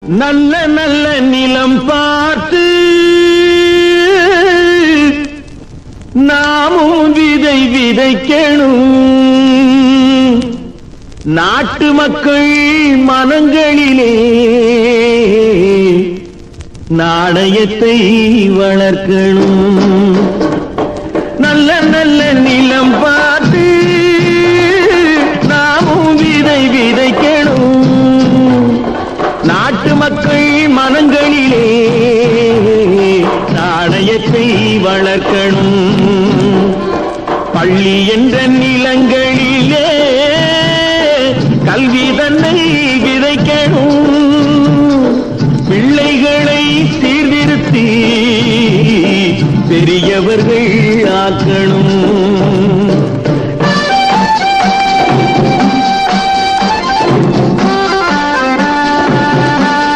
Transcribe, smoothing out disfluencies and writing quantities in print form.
நல்ல நல்ல நிலம் பார்த்து நாமும் விதை விதைக்கணும். நாட்டு மக்கள் மனங்களிலே நாணயத்தை வளர்க்கணும். நல்ல நல்ல நிலம் பார்த்து நாமும் விதை விதைக்கணும். நாட்டு மக்கள் மனங்களிலே நாணயத்தை வளர்க்கணும். பள்ளி என்ற நிலங்களிலே கல்வி தன்னை விதைக்கணும். பிள்ளைகளை சீர்திருத்தி பெரியவர்கள்